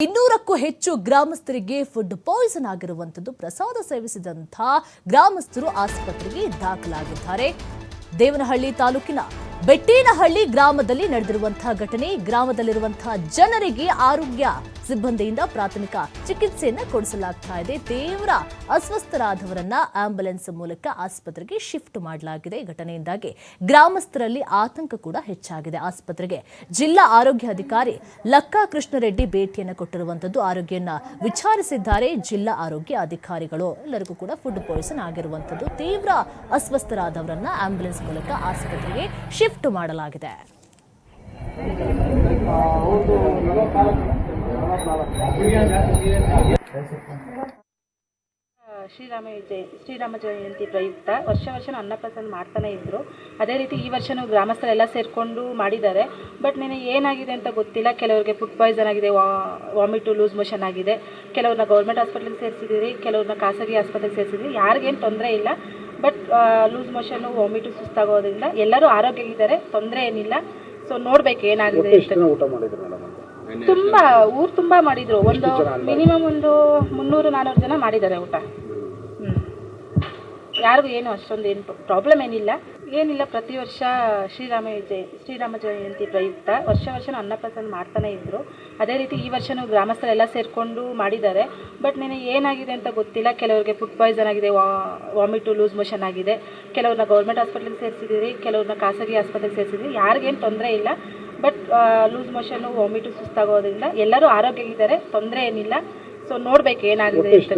200ಕ್ಕೂ ಹೆಚ್ಚು ಗ್ರಾಮಸ್ಥರಿಗೆ food poison ಆಗಿರುವಂತದ್ದು. ಪ್ರಸಾದ ಸೇವಿಸಿದಂತಹ ಗ್ರಾಮಸ್ಥರು ಆಸ್ಪತ್ರೆಗೆ ದಾಖಲಾಗಿದ್ದಾರೆ. ದೇವನಹಳ್ಳಿ ತಾಲೂಕಿನ ಬೆಟ್ಟೇನಹಳ್ಳಿ ಗ್ರಾಮದಲ್ಲಿ ನಡೆದಿರುವಂತಹ ಘಟನೆ. ಗ್ರಾಮದಲ್ಲಿರುವಂತಹ ಜನರಿಗೆ ಆರೋಗ್ಯ ಸಿಬ್ಬಂದಿಯಿಂದ ಪ್ರಾಥಮಿಕ ಚಿಕಿತ್ಸೆಯನ್ನು ಕೊಡಿಸಲಾಗ್ತಾ ಇದೆ. ತೀವ್ರ ಅಸ್ವಸ್ಥರಾದವರನ್ನ ಆಂಬ್ಯುಲೆನ್ಸ್ ಮೂಲಕ ಆಸ್ಪತ್ರೆಗೆ ಶಿಫ್ಟ್ ಮಾಡಲಾಗಿದೆ. ಘಟನೆಯಿಂದಾಗಿ ಗ್ರಾಮಸ್ಥರಲ್ಲಿ ಆತಂಕ ಕೂಡ ಹೆಚ್ಚಾಗಿದೆ. ಆಸ್ಪತ್ರೆಗೆ ಜಿಲ್ಲಾ ಆರೋಗ್ಯಾಧಿಕಾರಿ ಲಕ್ಕಾ ಕೃಷ್ಣರೆಡ್ಡಿ ಭೇಟಿಯನ್ನು ಕೊಟ್ಟಿರುವಂತದ್ದು. ಆರೋಗ್ಯನ ವಿಚಾರಿಸಿದ್ದಾರೆ ಜಿಲ್ಲಾ ಆರೋಗ್ಯ ಅಧಿಕಾರಿಗಳು. ಎಲ್ಲರಿಗೂ ಕೂಡ ಫುಡ್ ಪಾಯ್ಸನ್ ಆಗಿರುವಂತದ್ದು. ತೀವ್ರ ಅಸ್ವಸ್ಥರಾದವರನ್ನ ಆಂಬ್ಯುಲೆನ್ಸ್ ಮೂಲಕ ಆಸ್ಪತ್ರೆಗೆ ಶಿಫ್ಟ್ ಮಾಡಲಾಗಿದೆ. ಶ್ರೀರಾಮ ಜಯಂತಿ ಪ್ರಯುಕ್ತ ವರ್ಷ ಅನ್ನಪ್ರಸಾದ ಮಾಡ್ತಾನೆ ಇದ್ರು. ಅದೇ ರೀತಿ ಈ ವರ್ಷನೂ ಗ್ರಾಮಸ್ಥರೆಲ್ಲ ಸೇರಿಕೊಂಡು ಮಾಡಿದ್ದಾರೆ. ಬಟ್ ನನಗೆ ಏನಾಗಿದೆ ಅಂತ ಗೊತ್ತಿಲ್ಲ. ಕೆಲವರಿಗೆ ಫುಡ್ ಪಾಯ್ಸನ್ ಆಗಿದೆ, ವಾಮಿಟು, ಲೂಸ್ ಮೋಷನ್ ಆಗಿದೆ. ಕೆಲವ್ರನ್ನ ಗೌರ್ಮೆಂಟ್ ಹಾಸ್ಪಿಟಲ್ಗೆ ಸೇರಿಸಿದ್ದೀರಿ, ಕೆಲವ್ರನ್ನ ಖಾಸಗಿ ಆಸ್ಪತ್ರೆಗೆ ಸೇರಿಸಿದ್ದೀರಿ. ಯಾರಿಗೇನು ತೊಂದರೆ ಇಲ್ಲ. ಬಟ್ ಲೂಸ್ ಮೋಷನ್ನು, ವಾಮಿಟು, ಸುಸ್ತಾಗೋದ್ರಿಂದ ಎಲ್ಲರೂ ಆರೋಗ್ಯವಾಗಿದ್ದಾರೆ, ತೊಂದರೆ ಏನಿಲ್ಲ. ಸೊ ನೋಡ್ಬೇಕು ಏನಾಗಿದೆ ಅಂತ. ಊರು ತುಂಬ ಮಾಡಿದ್ರು. ಒಂದು ಮಿನಿಮಮ್ ಒಂದು 300-400 ಜನ ಮಾಡಿದ್ದಾರೆ ಊಟ. ಯಾರಿಗೂ ಏನು ಅಷ್ಟೊಂದು ಏನು ಪ್ರಾಬ್ಲಮ್ ಏನಿಲ್ಲ. ಪ್ರತಿ ವರ್ಷ ಶ್ರೀರಾಮ ಜಯಂತಿ ಪ್ರಯುಕ್ತ ವರ್ಷ ಅನ್ನಪ್ರಸಾದ ಮಾಡ್ತಾನೆ ಇದ್ರು. ಅದೇ ರೀತಿ ಈ ವರ್ಷನೂ ಗ್ರಾಮಸ್ಥರೆಲ್ಲ ಸೇರಿಕೊಂಡು ಮಾಡಿದ್ದಾರೆ. ಬಟ್ ನನಗೆ ಏನಾಗಿದೆ ಅಂತ ಗೊತ್ತಿಲ್ಲ. ಕೆಲವರಿಗೆ ಫುಡ್ ಪಾಯ್ಸನ್ ಆಗಿದೆ, ವಾಮಿಟು, ಲೂಸ್ ಮೋಷನ್ ಆಗಿದೆ. ಕೆಲವ್ರನ್ನ ಗೌರ್ಮೆಂಟ್ ಹಾಸ್ಪಿಟಲ್ಗೆ ಸೇರಿಸಿದ್ದೀರಿ, ಕೆಲವ್ರನ್ನ ಖಾಸಗಿ ಆಸ್ಪತ್ರೆಗೆ ಸೇರಿಸಿದ್ದೀರಿ. ಯಾರಿಗೇನು ತೊಂದರೆ ಇಲ್ಲ. ಬಟ್ ಲೂಸ್ ಮೋಷನ್ನು, ವಾಮಿಟು, ಸುಸ್ತಾಗೋದ್ರಿಂದ ಎಲ್ಲರೂ ಆರೋಗ್ಯವಾಗಿದ್ದಾರೆ, ತೊಂದರೆ ಏನಿಲ್ಲ. ಸೊ ನೋಡ್ಬೇಕು ಏನಾಗಿದೆ ಅಂತ.